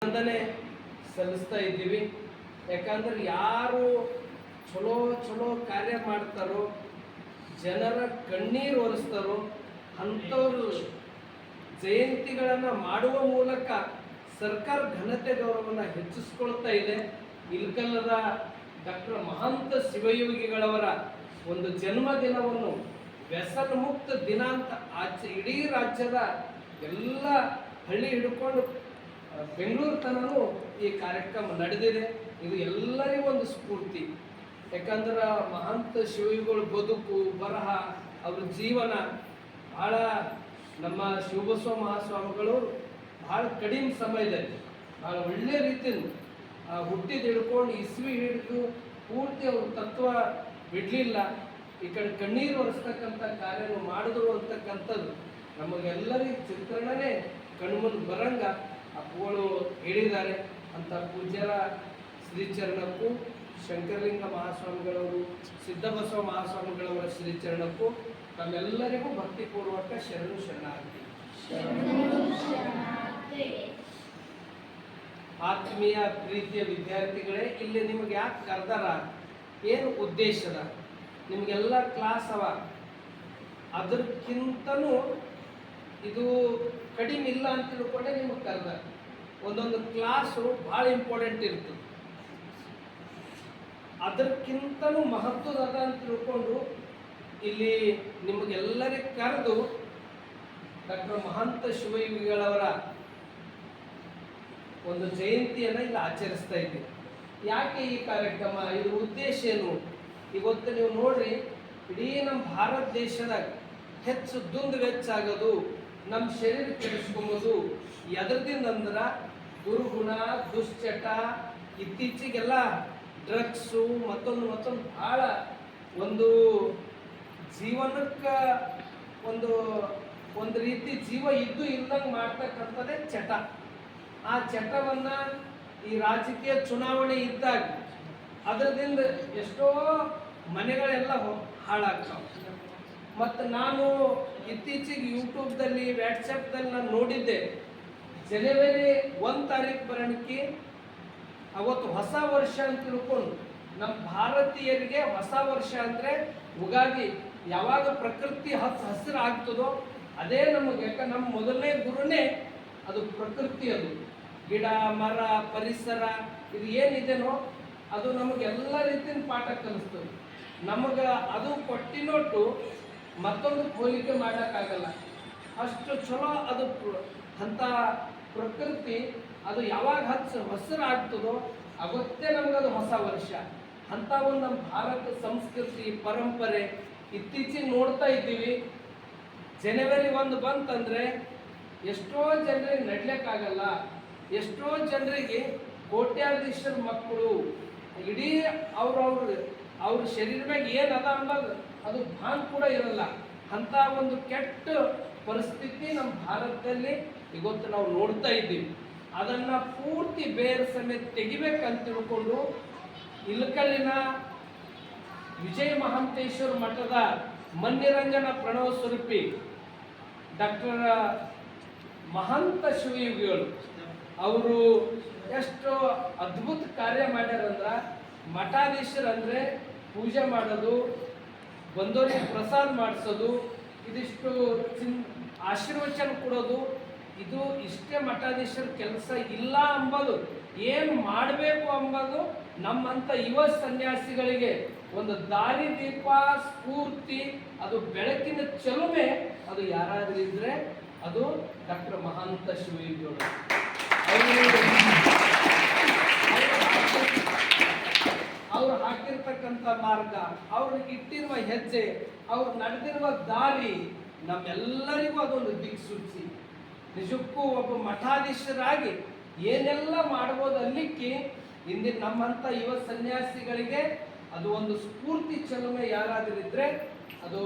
ವಂದನೆ ಸಲ್ಲಿಸ್ತಾ ಇದ್ದೀವಿ. ಯಾಕಂದ್ರೆ ಯಾರು ಚಲೋ ಚಲೋ ಕಾರ್ಯ ಮಾಡ್ತಾರೋ, ಜನರ ಕಣ್ಣೀರು ಒರೆಸ್ತಾರೋ ಅಂಥವ್ರು ಜಯಂತಿಗಳನ್ನು ಮಾಡುವ ಮೂಲಕ ಸರ್ಕಾರ ಘನತೆ ಗೌರವವನ್ನು ಹೆಚ್ಚಿಸ್ಕೊಳ್ತಾ ಇದೆ. ಇಲ್ಕಲ್ಲದ ಡಾಕ್ಟರ್ ಮಹಾಂತ ಶಿವಯೋಗಿಗಳವರ ಒಂದು ಜನ್ಮದಿನವನ್ನು ವ್ಯಸನ ಮುಕ್ತ ದಿನ ಅಂತ ಇಡೀ ರಾಜ್ಯದ ಎಲ್ಲ ಹಳ್ಳಿ ಹಿಡ್ಕೊಂಡು ಬೆಂಗಳೂರು ತನೂ ಈ ಕಾರ್ಯಕ್ರಮ ನಡೆದಿದೆ. ಇದು ಎಲ್ಲರಿಗೂ ಒಂದು ಸ್ಫೂರ್ತಿ. ಯಾಕಂದ್ರೆ ಮಹಾಂತ ಶಿವಯೋಗಿಗಳ ಬದುಕು ಬರಹ ಅವ್ರ ಜೀವನ ಭಾಳ ನಮ್ಮ ಶಿವಬಸವ ಮಹಾಸ್ವಾಮಿಗಳು ಭಾಳ ಕಡಿಮೆ ಸಮಯದಲ್ಲಿ ಭಾಳ ಒಳ್ಳೆಯ ರೀತಿಯಿಂದ ಹುಟ್ಟಿದ ಹಿಡ್ಕೊಂಡು ಇಸ್ವಿ ಹಿಡಿದು ಪೂರ್ತಿ ಅವ್ರ ತತ್ವ ಬಿಡಲಿಲ್ಲ. ಈ ಕಡೆ ಕಣ್ಣೀರು ಒರೆಸ್ತಕ್ಕಂಥ ಕಾರ್ಯನು ಮಾಡಿದ್ರು ಅಂತಕ್ಕಂಥದ್ದು ನಮಗೆಲ್ಲರಿಗೂ ಚಿತ್ರಣನೇ ಕಣ್ಮುಂದೆ ಬರಂಗ ಅಪ್ಪಗಳು ಹೇಳಿದ್ದಾರೆ. ಅಂತ ಪೂಜ್ಯರ ಶ್ರೀಚರಣಕ್ಕೂ ಶಂಕರಲಿಂಗ ಮಹಾಸ್ವಾಮಿಗಳವರು, ಸಿದ್ಧಬಸವ ಮಹಾಸ್ವಾಮಿಗಳವರ ಶ್ರೀಚರಣಕ್ಕೂ ತಮ್ಮೆಲ್ಲರಿಗೂ ಭಕ್ತಿಪೂರ್ವಕ ಶರಣು ಶರಣಾರ್ಥಿ. ಆತ್ಮೀಯ ಪ್ರೀತಿಯ ವಿದ್ಯಾರ್ಥಿಗಳೇ, ಇಲ್ಲಿ ನಿಮಗೆ ಯಾಕೆ ಕರೆದಾರ, ಏನು ಉದ್ದೇಶದ, ನಿಮಗೆಲ್ಲ ಕ್ಲಾಸ್ ಅವ, ಅದಕ್ಕಿಂತನೂ ಇದು ಕಡಿಮೆ ಇಲ್ಲ ಅಂತ ತಿಳ್ಕೊಂಡೆ ನಿಮಗೆ ಕರೆದ. ಒಂದೊಂದು ಕ್ಲಾಸು ಭಾಳ ಇಂಪಾರ್ಟೆಂಟ್ ಇರ್ತದೆ, ಅದಕ್ಕಿಂತನೂ ಮಹತ್ವದ ಅಂತ ತಿಳ್ಕೊಂಡು ಇಲ್ಲಿ ನಿಮಗೆಲ್ಲರಿಗೆ ಕರೆದು ಡಾಕ್ಟರ್ ಮಹಾಂತ ಶಿವಯೋಗಿಗಳವರ ಒಂದು ಜಯಂತಿಯನ್ನು ಇಲ್ಲಿ ಆಚರಿಸ್ತಾ ಇದ್ದೀವಿ. ಯಾಕೆ ಈ ಕಾರ್ಯಕ್ರಮ, ಇದ್ರ ಉದ್ದೇಶ ಏನು? ಇವತ್ತು ನೀವು ನೋಡ್ರಿ, ಇಡೀ ನಮ್ಮ ಭಾರತ ದೇಶದಾಗ ಹೆಚ್ಚು ದುಂದು ವೆಚ್ಚಾಗೋದು, ನಮ್ಮ ಶರೀರ ಕೆಡಿಸ್ಕೊಂಬೋದು ಎದ್ರದಿಂದ ಅಂದ್ರೆ ದುರ್ಗುಣ, ದುಶ್ಚಟ, ಇತ್ತೀಚೆಗೆಲ್ಲ ಡ್ರಗ್ಸು, ಮತ್ತೊಂದು ಭಾಳ ಒಂದು ಜೀವನಕ್ಕೆ ಒಂದು ರೀತಿ ಜೀವ ಇದ್ದು ಇಲ್ಲದಂಗೆ ಮಾಡ್ತಕ್ಕಂಥದ್ದೇ ಚಟ. ಆ ಚಟವನ್ನು ಈ ರಾಜಕೀಯ ಚುನಾವಣೆ ಇದ್ದಾಗ ಅದರದಿಂದ ಎಷ್ಟೋ ಮನೆಗಳೆಲ್ಲ ಹಾಳಾಗ್ತಾವೆ. ಮತ್ತು ನಾನು ಇತ್ತೀಚೆಗೆ ಯೂಟ್ಯೂಬ್ದಲ್ಲಿ, ವ್ಯಾಟ್ಸಪ್ದಲ್ಲಿ ನಾನು ನೋಡಿದ್ದೆ, ಜನವರಿ 1 ತಾರೀಕು ಬರೋಣಕ್ಕೆ ಅವತ್ತು ಹೊಸ ವರ್ಷ ಅಂತ ತಿಳ್ಕೊಂಡು ನಮ್ಮ ಭಾರತೀಯರಿಗೆ ಹೊಸ ವರ್ಷ ಅಂದರೆ ಉಗಾದಿ. ಯಾವಾಗ ಪ್ರಕೃತಿ ಹಸಿರು ಆಗ್ತದೋ ಅದೇ ನಮಗೆ, ಯಾಕೆ ನಮ್ಮ ಮೊದಲನೇ ಗುರುನೇ ಅದು ಪ್ರಕೃತಿ. ಅದು ಗಿಡ ಮರ ಪರಿಸರ ಇದು ಏನಿದೆನೋ ಅದು ನಮಗೆಲ್ಲ ರೀತಿಯ ಪಾಠ ಕಲಿಸ್ತದೆ. ನಮಗೆ ಅದು ಕೊಟ್ಟಿನೊಟ್ಟು ಮತ್ತೊಂದು ಹೋಲಿಕೆ ಮಾಡೋಕ್ಕಾಗಲ್ಲ, ಅಷ್ಟು ಚಲೋ ಅದು. ಅಂಥ ಪ್ರಕೃತಿ ಅದು ಯಾವಾಗ ಹಸಿರು ಆಗ್ತದೋ ಅವತ್ತೇ ನಮಗದು ಹೊಸ ವರ್ಷ. ಅಂಥ ಒಂದು ನಮ್ಮ ಭಾರತ ಸಂಸ್ಕೃತಿ ಪರಂಪರೆ ಇತ್ತೀಚೆಗೆ ನೋಡ್ತಾ ಇದ್ದೀವಿ. ಜನವರಿ 1 ಬಂತಂದರೆ ಎಷ್ಟೋ ಜನರಿಗೆ ನಡ್ಲಿಕ್ಕಾಗಲ್ಲ, ಎಷ್ಟೋ ಜನರಿಗೆ ಕೋಟ್ಯಾಧೀಶರ ಮಕ್ಕಳು ಇಡೀ ಅವ್ರ ಶರೀರ ಮ್ಯಾಗ ಏನದ ಅನ್ನೋದು ಅದು ಭಾನ್ ಕೂಡ ಇರಲ್ಲ. ಅಂಥ ಒಂದು ಕೆಟ್ಟ ಪರಿಸ್ಥಿತಿ ನಮ್ಮ ಭಾರತದಲ್ಲಿ ಇವತ್ತು ನಾವು ನೋಡ್ತಾ ಇದ್ದೀವಿ. ಅದನ್ನು ಪೂರ್ತಿ ಬೇರೆ ಸಮೇತ ತೆಗಿಬೇಕಂತ ತಿಳ್ಕೊಂಡು ಇಲಕಲ್ಲಿನ ವಿಜಯ ಮಹಾಂತೇಶ್ವರ ಮಠದ ಮನ್ನಿರಂಜನ ಪ್ರಣವ ಸ್ವರೂಪಿ ಡಾಕ್ಟರ್ ಮಹಾಂತ ಶಿವಯೋಗಿಗಳು ಅವರು ಎಷ್ಟು ಅದ್ಭುತ ಕಾರ್ಯ ಮಾಡ್ಯಾರಂದ್ರೆ, ಮಠಾಧೀಶರಂದರೆ ಪೂಜೆ ಮಾಡೋದು, ಬಂದವರಿಗೆ ಪ್ರಸಾದ ಮಾಡಿಸೋದು, ಇದಿಷ್ಟು ಆಶೀರ್ವಚನ ಕೊಡೋದು, ಇದು ಇಷ್ಟೇ ಮಠಾಧೀಶರ ಕೆಲಸ ಇಲ್ಲ ಅಂಬೋದು, ಏನು ಮಾಡಬೇಕು ಅಂಬೋದು ನಮ್ಮಂಥ ಯುವ ಸನ್ಯಾಸಿಗಳಿಗೆ ಒಂದು ದಾರಿ ದೀಪ, ಸ್ಫೂರ್ತಿ, ಅದು ಬೆಳಕಿನ ಚೆಲುವೆ. ಅದು ಯಾರಾದ್ರೂ ಇದ್ರೆ ಅದು ಡಾಕ್ಟರ್ ಮಹಾಂತ ಶಿವಯೋಗಿಗಳು. ಅವ್ರು ಹಾಕಿರ್ತಕ್ಕಂಥ ಮಾರ್ಗ, ಅವ್ರು ಇಟ್ಟಿರುವ ಹೆಜ್ಜೆ, ಅವ್ರು ನಡೆದಿರುವ ದಾರಿ ನಮ್ಮೆಲ್ಲರಿಗೂ ಅದೊಂದು ದಿಕ್ಸೂಚಿ. ನಿಜಕ್ಕೂ ಒಬ್ಬ ಮಠಾಧೀಶರಾಗಿ ಏನೆಲ್ಲ ಮಾಡ್ಬೋದು ಅಲ್ಲಿಕ್ಕೆ ಇಂದಿನ ನಮ್ಮಂಥ ಯುವ ಸನ್ಯಾಸಿಗಳಿಗೆ ಅದು ಒಂದು ಸ್ಫೂರ್ತಿ ಚೆಲುವೆ ಯಾರಾದರಿದ್ರೆ ಅದು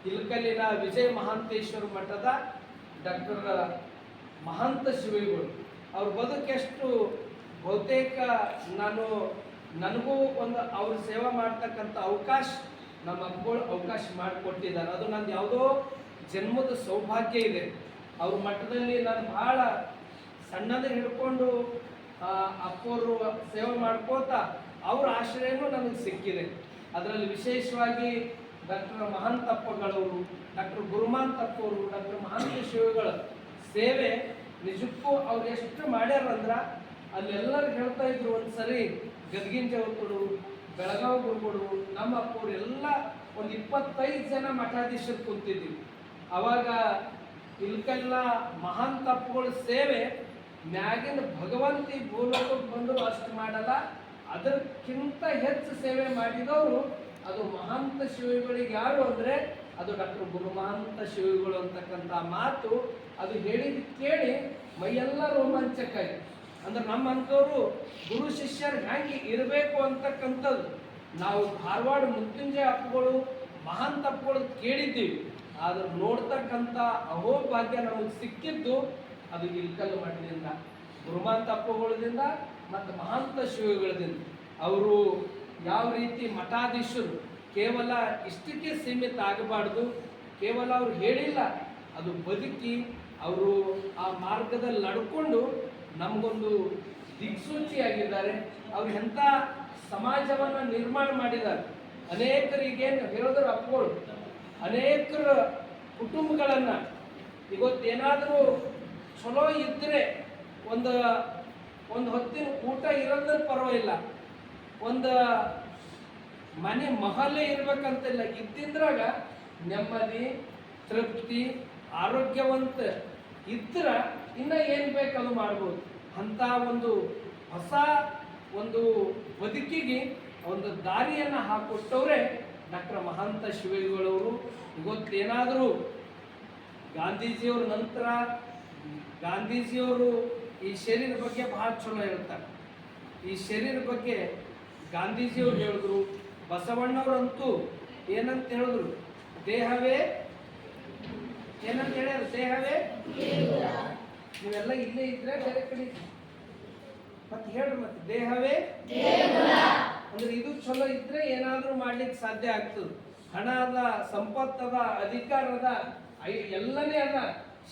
ಇಲಕಲ್ಲಿನ ವಿಜಯ ಮಹಾಂತೇಶ್ವರ ಮಠದ ಡಾಕ್ಟರ್ ಮಹಾಂತ ಶಿವಯೋಗಿಗಳು. ಅವ್ರ ಬದುಕೆಷ್ಟು ಬಹುತೇಕ ನನಗೂ ಒಂದು ಅವ್ರ ಸೇವೆ ಮಾಡ್ತಕ್ಕಂಥ ಅವಕಾಶ ನಮ್ಮ ಅಪ್ಪಗಳು ಅವಕಾಶ ಮಾಡಿಕೊಟ್ಟಿದ್ದಾರೆ. ಅದು ನಂದು ಯಾವುದೋ ಜನ್ಮದ ಸೌಭಾಗ್ಯ ಇದೆ. ಅವ್ರ ಮಠದಲ್ಲಿ ನಾನು ಭಾಳ ಸಣ್ಣದ ಹಿಡ್ಕೊಂಡು ಅಪ್ಪವರು ಸೇವೆ ಮಾಡ್ಕೋತಾ ಅವ್ರ ಆಶ್ರಯನೂ ನನಗೆ ಸಿಕ್ಕಿದೆ. ಅದರಲ್ಲಿ ವಿಶೇಷವಾಗಿ ಡಾಕ್ಟರ್ ಮಹಾಂತಪ್ಪಗಳವರು, ಡಾಕ್ಟರ್ ಗುರುಮಾಂತಪ್ಪವರು, ಡಾಕ್ಟರ್ ಮಹಾಂತ ಶಿವಗಳ ಸೇವೆ ನಿಜಕ್ಕೂ ಅವ್ರು ಎಷ್ಟು ಮಾಡ್ಯಾರಂದ್ರ ಅಲ್ಲೆಲ್ಲರೂ ಹೇಳ್ತಾ ಇದ್ರು. ಒಂದ್ಸರಿ ಗದಗಿನ ಜವತುಡು, ಬೆಳಗಾವಿ ಗುರುಗಳು, ನಮ್ಮ ಅಪ್ಪವ್ರು ಎಲ್ಲ ಒಂದು 25 ಜನ ಮಠಾಧೀಶರು ಕುಂತಿದ್ವಿ. ಅವಾಗ ಇಲ್ಕೆಲ್ಲ ಮಹಾಂತಪ್ಪಗಳ ಸೇವೆ ಮ್ಯಾಗಿನ ಭಗವಂತಿ ಭೂಲೋಕಕ್ಕೆ ಬಂದು ಅಷ್ಟು ಮಾಡಲ್ಲ, ಅದಕ್ಕಿಂತ ಹೆಚ್ಚು ಸೇವೆ ಮಾಡಿದವರು ಅದು ಮಹಾಂತ ಶಿವಗಳಿಗೆ. ಯಾರು ಅಂದ್ರೆ ಅದು ಡಾಕ್ಟರ್ ಗುರು ಮಹಾಂತ ಶಿವಗಳು ಅಂತಕ್ಕಂಥ ಮಾತು ಅದು ಹೇಳಿದ ಕೇಳಿ ಮೈಯೆಲ್ಲ ರೋಮಾಂಚಕಾಯಿ. ಅಂದ್ರೆ ನಮ್ಮಂಥವ್ರು ಗುರು ಶಿಷ್ಯರು ಹೆಂಗೆ ಇರಬೇಕು ಅಂತಕ್ಕಂಥದ್ದು ನಾವು ಧಾರವಾಡ ಮೃತ್ಯುಂಜಯ ಅಪ್ಪಗಳು ಮಹಾಂತ ಅಪ್ಪಗಳು ಕೇಳಿದ್ದೀವಿ. ಆದ್ರೆ ನೋಡ್ತಕ್ಕಂಥ ಅಹೋಭಾಗ್ಯ ನಮಗೆ ಸಿಕ್ಕಿದ್ದು ಅದು ಇಲ್ಕಲ್ಲು ಮಠದಿಂದ, ಗುರುಮಾಂತ ಅಪ್ಪಗಳಿಂದ ಮತ್ತು ಮಹಾಂತ ಶಿವಗಳಿಂದ. ಅವರು ಯಾವ ರೀತಿ ಮಠಾಧೀಶರು ಕೇವಲ ಇಷ್ಟಕ್ಕೆ ಸೀಮಿತ ಆಗಬಾರ್ದು, ಕೇವಲ ಅವ್ರು ಹೇಳಿಲ್ಲ, ಅದು ಬದುಕಿ ಅವರು ಆ ಮಾರ್ಗದಲ್ಲಿ ನಡ್ಕೊಂಡು ನಮಗೊಂದು ದಿಕ್ಸೂಚಿಯಾಗಿದ್ದಾರೆ. ಅವ್ರು ಎಂಥ ಸಮಾಜವನ್ನು ನಿರ್ಮಾಣ ಮಾಡಿದ್ದಾರೆ. ಅನೇಕರಿಗೇನು ಹೇಳಿದ್ರು ಅಪ್ಪಗಳು, ಅನೇಕರ ಕುಟುಂಬಗಳನ್ನು ಇವತ್ತೇನಾದರೂ ಚಲೋ ಇದ್ದರೆ ಒಂದು ಹೊತ್ತಿನ ಊಟ ಇರೋದ್ರ ಪರವಾಗಿಲ್ಲ, ಒಂದು ಮನೆ ಮಹಲ್ಲೇ ಇರ್ಬೇಕಂತಿಲ್ಲ, ಇದ್ದಿಂದ್ರಾಗ ನೆಮ್ಮದಿ ತೃಪ್ತಿ ಆರೋಗ್ಯವಂತ ಇದ್ರ ಇನ್ನ ಏನು ಬೇಕು ಅದು ಮಾಡ್ಬೋದು. ಅಂತ ಒಂದು ಹೊಸ ಒಂದು ಬದುಕಿಗೆ ಒಂದು ದಾರಿಯನ್ನು ಹಾಕೊಟ್ಟವ್ರೆ ಡಾಕ್ಟರ್ ಮಹಾಂತ ಶಿವಗಳವರು. ಇವತ್ತೇನಾದರೂ ಗಾಂಧೀಜಿಯವ್ರ ನಂತರ ಗಾಂಧೀಜಿಯವರು ಈ ಶರೀರ ಬಗ್ಗೆ ಬಹಳ ಚಲೋ ಹೇಳ್ತಾರೆ. ಈ ಶರೀರ ಬಗ್ಗೆ ಗಾಂಧೀಜಿಯವ್ರು ಹೇಳಿದ್ರು, ಬಸವಣ್ಣವ್ರಂತೂ ಏನಂತ ಹೇಳಿದ್ರು, ದೇಹವೇ ಏನಂತ ಹೇಳ್ಯಾರ, ದೇಹವೇ. ನೀವೆಲ್ಲ ಇಲ್ಲೇ ಇದ್ರೆ ಬೇರೆ ಕಡೆ ಮತ್ತೆ ಹೇಳ್ರಿ, ಮತ್ತೆ ದೇಹವೇ ಅಂದ್ರೆ ಇದು ಚಲೋ ಇದ್ರೆ ಏನಾದ್ರೂ ಮಾಡ್ಲಿಕ್ಕೆ ಸಾಧ್ಯ ಆಗ್ತದೆ. ಹಣ ಅದ, ಸಂಪತ್ತದ, ಅಧಿಕಾರದ, ಎಲ್ಲನೇ ಅದ,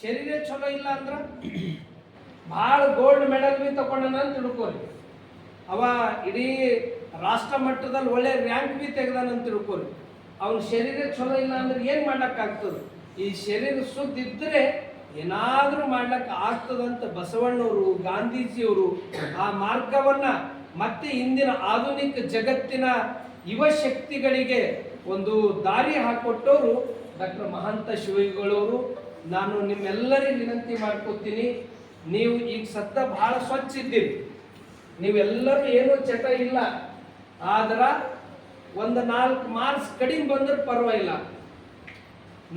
ಶರೀರ ಚಲೋ ಇಲ್ಲ ಅಂದ್ರ ಭಾಳ ಗೋಲ್ಡ್ ಮೆಡಲ್ ಬಿ ತಗೊಂಡನ ಅಂತ ತಿಳ್ಕೊರಿ. ಅವ ಇಡೀ ರಾಷ್ಟ್ರ ಮಟ್ಟದಲ್ಲಿ ಒಳ್ಳೆ ರ್ಯಾಂಕ್ ಬಿ ತೆಗ್ದಾನಂತ ತಿಳ್ಕೊರಿ. ಅವನ ಶರೀರ ಚಲೋ ಇಲ್ಲ ಅಂದ್ರೆ ಏನ್ ಮಾಡ್ಲಕ್ಕಾಗ್ತದೆ? ಈ ಶರೀರ ಶುದ್ಧ ಇದ್ರೆ ಏನಾದ್ರೂ ಮಾಡ್ಲಕ್ಕ ಆಗ್ತದಂತ ಬಸವಣ್ಣವರು, ಗಾಂಧೀಜಿಯವರು ಆ ಮಾರ್ಗವನ್ನ ಮತ್ತೆ ಇಂದಿನ ಆಧುನಿಕ ಜಗತ್ತಿನ ಯುವ ಶಕ್ತಿಗಳಿಗೆ ಒಂದು ದಾರಿ ಹಾಕೊಟ್ಟವರು ಡಾಕ್ಟರ್ ಮಹಾಂತ ಶಿವಗಳವರು. ನಾನು ನಿಮ್ಮೆಲ್ಲರಿಗೂ ವಿನಂತಿ ಮಾಡ್ಕೊತೀನಿ, ನೀವು ಈಗ ಸದ್ದ ಬಹಳ ಸ್ವಚ್ಛ ಇದ್ದೀರಿ, ನೀವೆಲ್ಲರೂ ಏನೂ ಚಟ ಇಲ್ಲ, ಆದ್ರ ಒಂದು 4 ಮಾರ್ಕ್ಸ್ ಕಡಿಮೆ ಬಂದ್ರೆ ಪರವಾಗಿಲ್ಲ,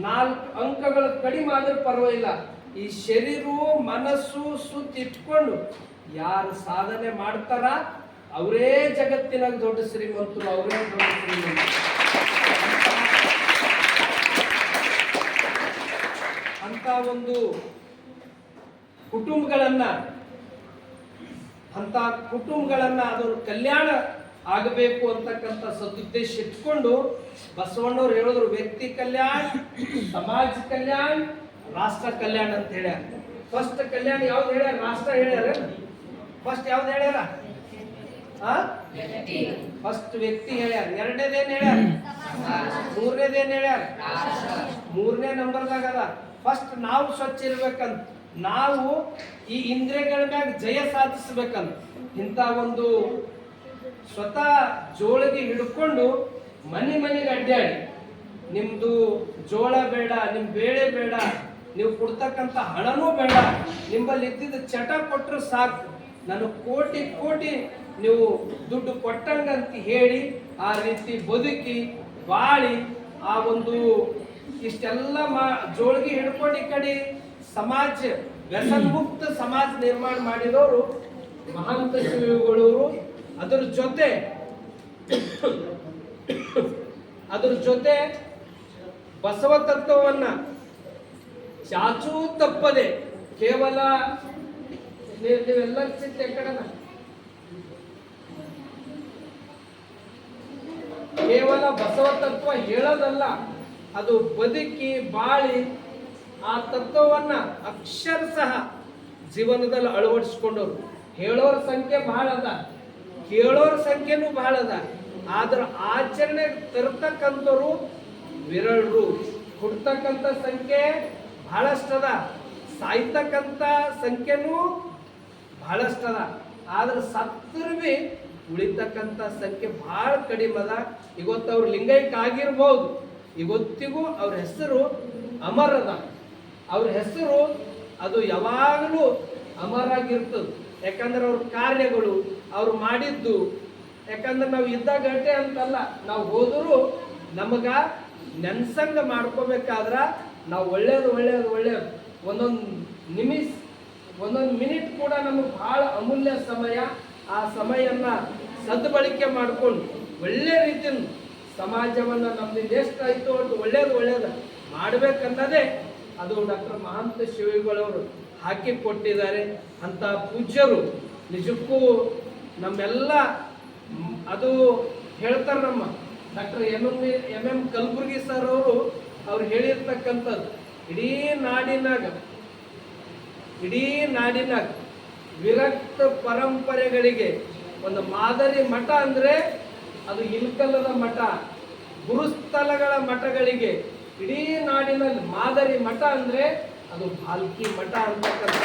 4 ಅಂಕಗಳು ಕಡಿಮೆ ಆದ್ರೆ ಪರವಾಗಿಲ್ಲ. ಈ ಶರೀರವು ಮನಸ್ಸು ಸುತ್ತ ಇಟ್ಕೊಂಡು ಯಾರು ಸಾಧನೆ ಮಾಡ್ತಾರ ಅವರೇ ಜಗತ್ತಿನಾಗ ದೊಡ್ಡ ಶ್ರೀಮಂತರು, ಅವರೇ ದೊಡ್ಡ ಶ್ರೀಮಂತರು. ಅಂತ ಒಂದು ಕುಟುಂಬಗಳನ್ನ ಅದರ ಕಲ್ಯಾಣ ಆಗಬೇಕು ಅಂತಕ್ಕಂಥ ಸದುದ್ದೇಶ ಇಟ್ಕೊಂಡು ಬಸವಣ್ಣವ್ರು ಹೇಳಿದ್ರು, ವ್ಯಕ್ತಿ ಕಲ್ಯಾಣ, ಸಮಾಜ ಕಲ್ಯಾಣ, ರಾಷ್ಟ್ರ ಕಲ್ಯಾಣ ಅಂತ ಹೇಳ್ಯಾರ. ಫಸ್ಟ್ ಕಲ್ಯಾಣ ಯಾವ್ದು ಹೇಳ್ಯಾರ? ರಾಷ್ಟ್ರ ಹೇಳ್ಯಾರ. ಫಸ್ಟ್ ಯಾವ್ದು ಹೇಳ್ಯಾರ? ಫಸ್ಟ್ ವ್ಯಕ್ತಿ ಹೇಳ್ಯಾರ. ಎರಡನೇದೇನ್ ಹೇಳ್ಯಾರ? ಮೂರನೇದೇನ್ ಹೇಳ್ಯಾರ? ಮೂರನೇ ನಂಬರ್ದಾಗ ಅದ. ಫಸ್ಟ್ ನಾವು ಸ್ವಚ್ಛ ಇರ್ಬೇಕಂತ, ನಾವು ಈ ಇಂದ್ರಿಯಗಳ ಮ್ಯಾಗ ಜಯ ಸಾಧಿಸ್ಬೇಕಂತ ಇಂಥ ಒಂದು ಸ್ವತಃ ಜೋಳಿಗೆ ಹಿಡ್ಕೊಂಡು ಮನೆಗೆ ಅಡ್ಡಾಡಿ, ನಿಮ್ದು ಜೋಳ ಬೇಡ, ನಿಮ್ ಬೇಳೆ ಬೇಡ, ನೀವು ಕೊಡ್ತಕ್ಕಂಥ ಹಣನೂ ಬೇಡ, ನಿಮ್ಮಲ್ಲಿ ಇದ್ದಿದ್ದ ಚಟ ಕೊಟ್ಟರು ಸಾಕು, ನಾನು ಕೋಟಿ ನೀವು ದುಡ್ಡು ಕೊಟ್ಟಂಗಂತ ಹೇಳಿ ಆ ರೀತಿ ಬದುಕಿ ಬಾಳಿ ಆ ಒಂದು ಇಷ್ಟೆಲ್ಲ ಜೋಳಿಗೆ ಹಿಡ್ಕೊಂಡು ಈ ಕಡೆ ಸಮಾಜ ವ್ಯಸನ್ಮುಕ್ತ ಸಮಾಜ ನಿರ್ಮಾಣ ಮಾಡಿದವರು ಮಹಾಂತ ಶಿವಗಳವರು. ಅದರ ಜೊತೆ ಬಸವ ತತ್ವವನ್ನ ಚಾಚೂ ತಪ್ಪದೆ ಕೇವಲ ನೀವೆಲ್ಲ ಚಿಂತ ಕಡೆನ ಕೇವಲ ಬಸವ ತತ್ವ ಹೇಳೋದಲ್ಲ, ಅದು ಬದುಕಿ ಬಾಳಿ ಆ ತತ್ವವನ್ನ ಅಕ್ಷರಶಃ ಜೀವನದಲ್ಲಿ ಅಳವಡಿಸ್ಕೊಂಡವ್ರು. ಹೇಳೋರ ಸಂಖ್ಯೆ ಬಹಳ ಅದ, ಕೇಳೋರ ಸಂಖ್ಯೆನೂ ಬಹಳ ಅದ, ಆದ್ರೆ ಆಚರಣೆ ತರ್ತಕ್ಕಂಥವ್ರು ವಿರಳರು. ಹುಡ್ತಕ್ಕಂಥ ಸಂಖ್ಯೆ ಬಹಳಷ್ಟದ, ಸಾಯ್ತಕ್ಕಂಥ ಸಂಖ್ಯೆನೂ ಬಹಳಷ್ಟದ, ಆದ್ರೆ ಸತ್ರು ಬಿ ಉಳಿತಕ್ಕಂಥ ಸಂಖ್ಯೆ ಬಹಳ ಕಡಿಮೆ ಅದ. ಇವತ್ತು ಅವ್ರು ಲಿಂಗೈಕ್ಯ ಆಗಿರ್ಬೋದು, ಇವತ್ತಿಗೂ ಅವ್ರ ಹೆಸರು ಅಮರದ, ಅವ್ರ ಹೆಸರು ಅದು ಯಾವಾಗಲೂ ಅಮರಾಗಿರ್ತದೆ. ಯಾಕಂದ್ರೆ ಅವ್ರ ಕಾರ್ಯಗಳು, ಅವ್ರು ಮಾಡಿದ್ದು, ಯಾಕಂದ್ರೆ ನಾವು ಇದ್ದಾಗ ಅಡ್ಡೆ ಅಂತಲ್ಲ, ನಾವು ಹೋದರೂ ನಮಗ ನೆನ್ಸಂಗ ಮಾಡ್ಕೋಬೇಕಾದ್ರ ನಾವು ಒಳ್ಳೇದು ಒಳ್ಳೇದು ಒಳ್ಳೇದು ಒಂದೊಂದು ನಿಮಿಷ ಒಂದೊಂದು ಮಿನಿಟ್ ಕೂಡ ನಮಗೆ ಬಹಳ ಅಮೂಲ್ಯ ಸಮಯ. ಆ ಸಮಯನ್ನ ಸದ್ಬಳಕೆ ಮಾಡಿಕೊಂಡು ಒಳ್ಳೆ ರೀತಿಯಿಂದ ಸಮಾಜವನ್ನು ನಮ್ದಿಂದ ಎಷ್ಟಾಯಿತು ಅಂತ ಒಳ್ಳೇದು ಮಾಡಬೇಕನ್ನೋದೇ ಅದು ಡಾಕ್ಟರ್ ಮಹಾಂತ ಶಿವಗಳವರು ಹಾಕಿ ಕೊಟ್ಟಿದ್ದಾರೆ. ಅಂತ ಪೂಜ್ಯರು ನಿಜಕ್ಕೂ ನಮ್ಮೆಲ್ಲ ಅದು ಹೇಳ್ತಾರೆ. ನಮ್ಮ ಡಾಕ್ಟರ್ ಎಂ ಕಲಬುರ್ಗಿ ಸರ್ ಅವ್ರು ಹೇಳಿರ್ತಕ್ಕಂಥದ್ದು, ಇಡೀ ನಾಡಿನಾಗ ವಿರಕ್ತ ಪರಂಪರೆಗಳಿಗೆ ಒಂದು ಮಾದರಿ ಮಠ ಅಂದ್ರೆ ಅದು ಇಲ್ಕಲ್ಲದ ಮಠ. ಗುರುಸ್ಥಳಗಳ ಮಠಗಳಿಗೆ ಇಡೀ ನಾಡಿನಲ್ಲಿ ಮಾದರಿ ಮಠ ಅಂದ್ರೆ ಅದು ಭಾಲ್ಕಿ ಮಠ ಅಂತಕ್ಕಂಥ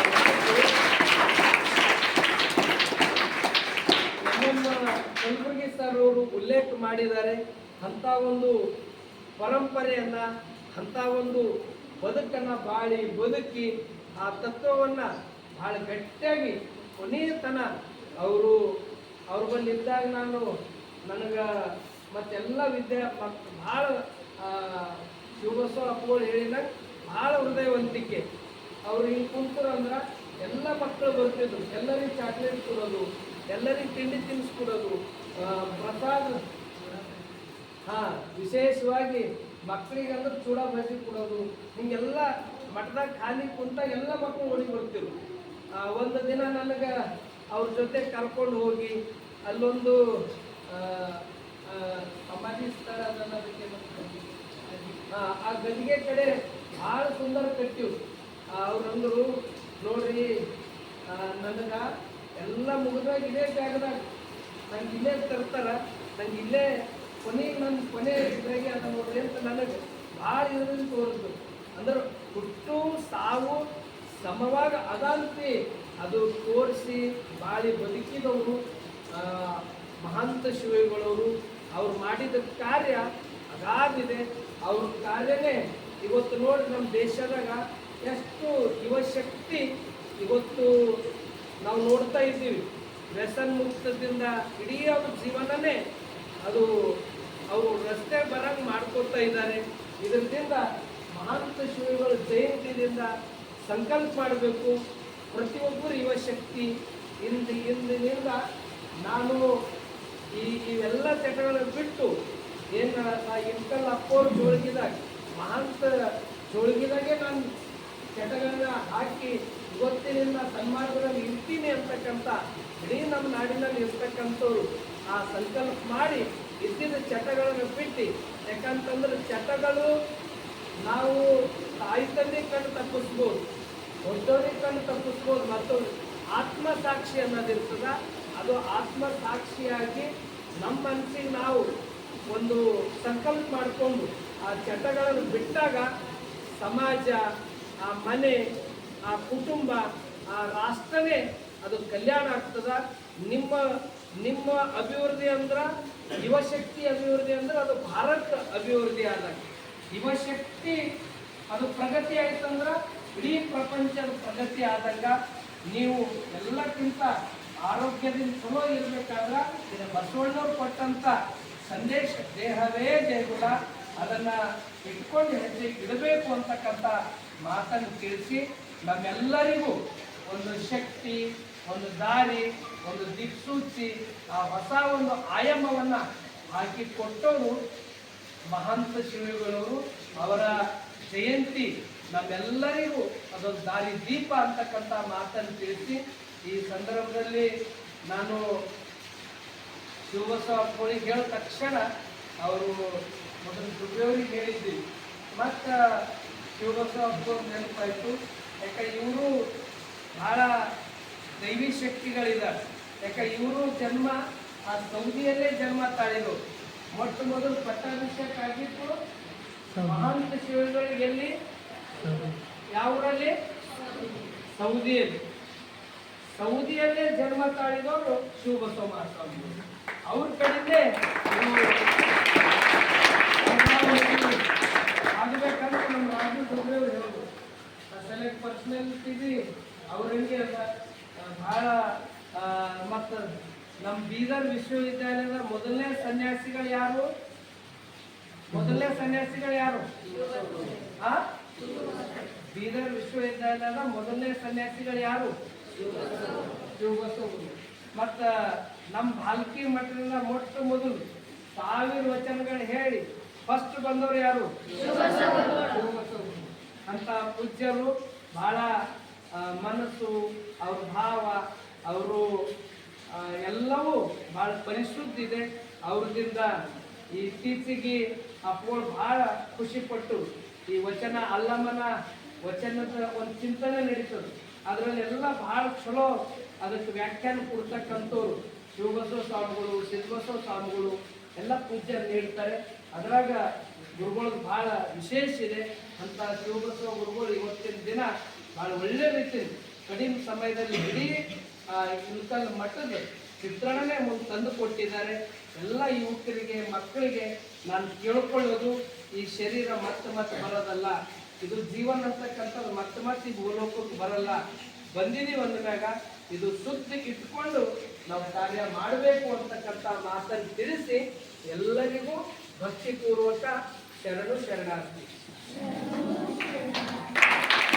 ಕಲಬುರ್ಗಿ ಸರ್ ಅವರು ಉಲ್ಲೇಖ ಮಾಡಿದ್ದಾರೆ. ಅಂತ ಒಂದು ಪರಂಪರೆಯನ್ನ, ಅಂತ ಒಂದು ಬದುಕನ್ನ ಬದುಕಿ ಆ ತತ್ವವನ್ನ ಬಹಳ ಗಟ್ಟಿಯಾಗಿ ಕೊನೆಯತನ ಅವ್ರ ಬಲ್ಲಿದ್ದಾಗ ನನಗೆ ಮತ್ತೆಲ್ಲ ಭಾಳ ಶಿವಬಸವ ಅಪ್ಪಗಳು ಹೇಳಿದಾಗ ಭಾಳ ಹೃದಯವಂತಿಕೆ. ಅವ್ರು ಹಿಂಗೆ ಕುಂತರು ಅಂದ್ರೆ ಎಲ್ಲ ಮಕ್ಕಳು ಬರ್ತಿದ್ರು, ಎಲ್ಲರಿಗೂ ಚಾಕ್ಲೇಟ್ ಕೊಡೋದು, ಎಲ್ಲರಿಗೂ ತಿಂಡಿ ತಿನ್ನಿಸ್ಕೊಡೋದು, ಪ್ರಸಾದ, ವಿಶೇಷವಾಗಿ ಮಕ್ಕಳಿಗಂದ್ರೆ ಚೂಡ ಬಜ್ಜಿ ಕೊಡೋದು, ಹಿಂಗೆಲ್ಲ ಮಠದಾಗ ಖಾಲಿ ಕುಂತ ಎಲ್ಲ ಮಕ್ಕಳು ಓಡಿ ಬರ್ತಿದ್ರು. ಒಂದು ದಿನ ನನಗೆ ಅವ್ರ ಜೊತೆ ಕರ್ಕೊಂಡು ಹೋಗಿ ಅಲ್ಲೊಂದು ಸಮಾಧಿ ಸ್ಥಳ ಅದನ್ನ ಆ ಗದಿಗೆ ಕಡೆ ಭಾಳ ಸುಂದರ ಕಟ್ಟಿವು. ಅವ್ರಂದ್ರು, ನೋಡ್ರಿ ನನಗ ಎಲ್ಲ ಮುಗಿದಾಗ ಇದೇ ಜಾಗದಾಗ ನಂಗೆ ಇಲ್ಲೇ ತರ್ತಾರ, ನಂಗೆ ಇಲ್ಲೇ ಕೊನೆ ಇದ್ರಾಗೆ ಅದ ನೋಡ್ರಿ ಅಂತ ನನಗೆ ಭಾಳ ಇದರಲ್ಲಿ ತೋರಿದ್ರು. ಅಂದ್ರೆ ಹುಟ್ಟು ಸಾವು ಸಮವಾಗ ಅದಂತೆ ಅದು ತೋರಿಸಿ ಬಾಳಿ ಬದುಕಿದವರು ಮಹಾಂತ ಶಿವಗಳವರು. ಅವ್ರು ಮಾಡಿದ ಕಾರ್ಯ ಅದಾಗಿದೆ. ಅವ್ರ ಕಾರ್ಯನೇ ಇವತ್ತು ನೋಡಿ ನಮ್ಮ ದೇಶದಾಗ ಎಷ್ಟು ಯುವಶಕ್ತಿ ಇವತ್ತು ನಾವು ನೋಡ್ತಾ ಇದ್ದೀವಿ. ವ್ಯಸನ ಮುಕ್ತದಿಂದ ಇಡೀ ಅವ್ರ ಜೀವನನೇ ಅದು ಅವರು ರಸ್ತೆ ಬರಂಗೆ ಮಾಡ್ಕೊತಾ ಇದ್ದಾರೆ. ಇದರಿಂದ ಮಹಾಂತ ಶಿವಗಳ ಜಯಂತಿಯಿಂದ ಸಂಕಲ್ಪ ಮಾಡಬೇಕು ಪ್ರತಿಯೊಬ್ಬರು ಯುವಶಕ್ತಿ. ಇಂದಿನಿಂದ ನಾನು ಇವೆಲ್ಲ ಚಟಗಳನ್ನು ಬಿಟ್ಟು ಏನು ಇಂಕಲ್ ಅಪ್ಪೋರು ಜೋಳಗಿದಾಗ ಮಹಾಂತ ಜೋಳಗಿದಾಗೆ ನಾನು ಚಟಗಳನ್ನ ಹಾಕಿ ಇವತ್ತಿನಿಂದ ಸನ್ಮಾರ್ಗದಲ್ಲಿ ಇರ್ತೀನಿ ಅಂತಕ್ಕಂಥ ಇಡೀ ನಮ್ಮ ನಾಡಿನಲ್ಲಿ ಇರ್ತಕ್ಕಂಥವ್ರು ಆ ಸಂಕಲ್ಪ ಮಾಡಿ ಇದ್ದಿದ್ದ ಚಟಗಳನ್ನು ಬಿಟ್ಟು, ಯಾಕಂತಂದ್ರೆ ಚಟಗಳು ನಾವು ತಾಯಿ ತಂದೆ ಕಣ್ಣು ತಪ್ಪಿಸ್ಬೋದು, ದೊಡ್ಡವ್ರಿಗೆ ಕಣ್ಣು ತಪ್ಪಿಸ್ಬೋದು, ಮತ್ತು ಆತ್ಮಸಾಕ್ಷಿ ಅನ್ನೋದಿರ್ತದ. ಅದು ಆತ್ಮಸಾಕ್ಷಿಯಾಗಿ ನಮ್ಮ ಮನಸ್ಸಿಗೆ ನಾವು ಒಂದು ಸಂಕಲ್ಪ ಮಾಡಿಕೊಂಡು ಆ ಚಟಗಳನ್ನು ಬಿಟ್ಟಾಗ ಸಮಾಜ, ಆ ಮನೆ, ಆ ಕುಟುಂಬ, ಆ ರಾಷ್ಟ್ರನೇ ಅದು ಕಲ್ಯಾಣ ಆಗ್ತದ. ನಿಮ್ಮ ಅಭಿವೃದ್ಧಿ ಅಂದ್ರೆ ಯುವಶಕ್ತಿ ಅಭಿವೃದ್ಧಿ ಅಂದ್ರೆ ಅದು ಭಾರತ ಅಭಿವೃದ್ಧಿ ಆದಾಗ, ಯುವಶಕ್ತಿ ಅದು ಪ್ರಗತಿ ಆಯ್ತಂದ್ರೆ ಇಡೀ ಪ್ರಪಂಚದ ಪ್ರಗತಿ ಆದಾಗ ನೀವು ಎಲ್ಲಕ್ಕಿಂತ ಆರೋಗ್ಯದಿಂದ ಚಲೋ ಇರಬೇಕಾದ್ರೆ ಬಸವಣ್ಣವ್ರು ಕೊಟ್ಟಂತ ಸಂದೇಶ ದೇಹವೇ ದೇಗುಲ, ಅದನ್ನ ಇಟ್ಕೊಂಡು ಹೆಜ್ಜೆ ಇಡಬೇಕು ಅಂತಕ್ಕಂಥ ಮಾತನ್ನು ತಿಳಿಸಿ ನಮ್ಮೆಲ್ಲರಿಗೂ ಒಂದು ಶಕ್ತಿ, ಒಂದು ದಾರಿ, ಒಂದು ದಿಕ್ಸೂಚಿ, ಆ ಹೊಸ ಒಂದು ಆಯಾಮವನ್ನ ಹಾಕಿ ಕೊಟ್ಟವರು ಮಹಾಂತ ಶಿವಗಳವರು. ಅವರ ಜಯಂತಿ ನಮ್ಮೆಲ್ಲರಿಗೂ ಅದೊಂದು ದಾರಿ ದೀಪ ಅಂತಕ್ಕಂಥ ಮಾತನ್ನು ತಿಳಿಸಿ ಈ ಸಂದರ್ಭದಲ್ಲಿ ನಾನು ಶಿವಬಸವ ಅಪ್ಪಗಳಿಗೆ ಹೇಳಿದ ತಕ್ಷಣ ಅವರು ಮೊದಲು ದುರ್ಯೋರಿಗೆ ಹೇಳಿದ್ದೀವಿ, ಮತ್ತು ಶಿವಬಸವ ಅಪ್ಪ ನೆನಪಾಯಿತು. ಯಾಕೆ ಇವರು ಬಹಳ ದೈವಿ ಶಕ್ತಿಗಳಿದ್ದಾರೆ. ಯಾಕೆ ಇವರು ಜನ್ಮ ಆ ಸೌದಿಯಲ್ಲೇ ಜನ್ಮ ತಾಳಿದ್ರು. ಮೊಟ್ಟ ಮೊದಲು ಪಟ್ಟಾಭಿಷೇಕ ಆಗಿತ್ತು ಮಹಾಂತ ಶಿವಗಳಿಗೆ ಎಲ್ಲಿ? ಯಾವ ಊರಲ್ಲಿ? ಸೌದಿಯಲ್ಲಿ. ಸೌದಿಯಲ್ಲೇ ಜನ್ಮ ತಾಳಿದವರು ಶಿವಬಸವ ಮಹಾಸ್ವಾಮಿಗಳು. ಅವ್ರ ಕಡೆಯೇ ಆಗ್ಬೇಕಂತ ನಮ್ಮ ರಾಜು ಡೋಬ್ರೆಯವ್ರು ಹೇಳಿದ್ರು. ಸೆಲೆಕ್ಟ್ ಪರ್ಸನಾಲಿಟಿ ಅವ್ರಿಗೆ ಬಹಳ ಮತ್ತು ನಮ್ಮ ಬೀದರ್ ವಿಶ್ವವಿದ್ಯಾಲಯದ ಮೊದಲನೇ ಸನ್ಯಾಸಿಗಳು ಯಾರು? ಬೀದರ್ ವಿಶ್ವವಿದ್ಯಾಲಯದ ಮೊದಲನೇ ಸನ್ಯಾಸಿಗಳು ಯಾರು? ಶಿವಬಸವ. ಮತ್ತು ನಮ್ಮ ಭಾಲ್ಕಿ ಮಠದಿಂದ ಮೊಟ್ಟ ಮೊದಲು 1000 ವಚನಗಳು ಹೇಳಿ ಫಸ್ಟ್ ಬಂದವರು ಯಾರು? ಶಿವಬಸವ. ಅಂತ ಪೂಜ್ಯರು ಬಹಳ ಮನಸ್ಸು, ಅವ್ರ ಭಾವ, ಅವರು ಎಲ್ಲವೂ ಬಹಳ ಪರಿಶುದ್ಧ ಇದೆ ಅವ್ರದಿಂದ. ಇತ್ತೀಚೆಗೆ ಅಪ್ಪಗಳು ಬಹಳ ಖುಷಿಪಟ್ಟು ಈ ವಚನ ಅಲ್ಲಮನ ವಚನದ ಒಂದು ಚಿಂತನೆ ನಡೀತದೆ. ಅದರಲ್ಲೆಲ್ಲ ಬಹಳ ಚಲೋ ಅದಕ್ಕೆ ವ್ಯಾಖ್ಯಾನ ಕೊಡ್ತಕ್ಕಂಥವ್ರು ಶಿವಬಸವ ಸ್ವಾಮಿಗಳು, ಸಿದ್ಧಬಸವ ಸ್ವಾಮಿಗಳು ಎಲ್ಲ ಪೂಜ್ಯರು ನೀಡ್ತಾರೆ. ಅದರಾಗ ಗುರುಗಳಿಗೆ ಬಹಳ ವಿಶೇಷ ಇದೆ. ಅಂತ ಶಿವಬಸವ ಗುರುಗಳು ಇವತ್ತಿನ ದಿನ ಬಹಳ ಒಳ್ಳೆ ರೀತಿಯಲ್ಲಿ ಕಡಿಮೆ ಸಮಯದಲ್ಲಿ ಇಡೀ ಇಳಕಲ್ ಮಠದ ಚಿತ್ರಣನೇ ಮುಂದೆ ತಂದು ಕೊಟ್ಟಿದ್ದಾರೆ. ಎಲ್ಲ ಯುವಕರಿಗೆ, ಮಕ್ಕಳಿಗೆ ನಾನು ಕೇಳ್ಕೊಳ್ಳೋದು, ಈ ಶರೀರ ಮತ್ತೆ ಬರೋದಲ್ಲ, ಇದು ಜೀವನ ಅಂತಕ್ಕಂಥದ್ದು ಮತ್ತೆ ಭೂಲೋಕಕ್ಕೆ ಬರಲ್ಲ. ಬಂದಿದ್ದೀವಿ ಅಂದಾಗ ಇದು ಸುದ್ದಿ ಇಟ್ಕೊಂಡು ನಾವು ಕಾರ್ಯ ಮಾಡಬೇಕು ಅಂತಕ್ಕಂಥ ಮಾತನ್ನು ತಿಳಿಸಿ ಎಲ್ಲರಿಗೂ ಭಕ್ತಿಪೂರ್ವಕ ಶರಣಾರ್ಥಿ.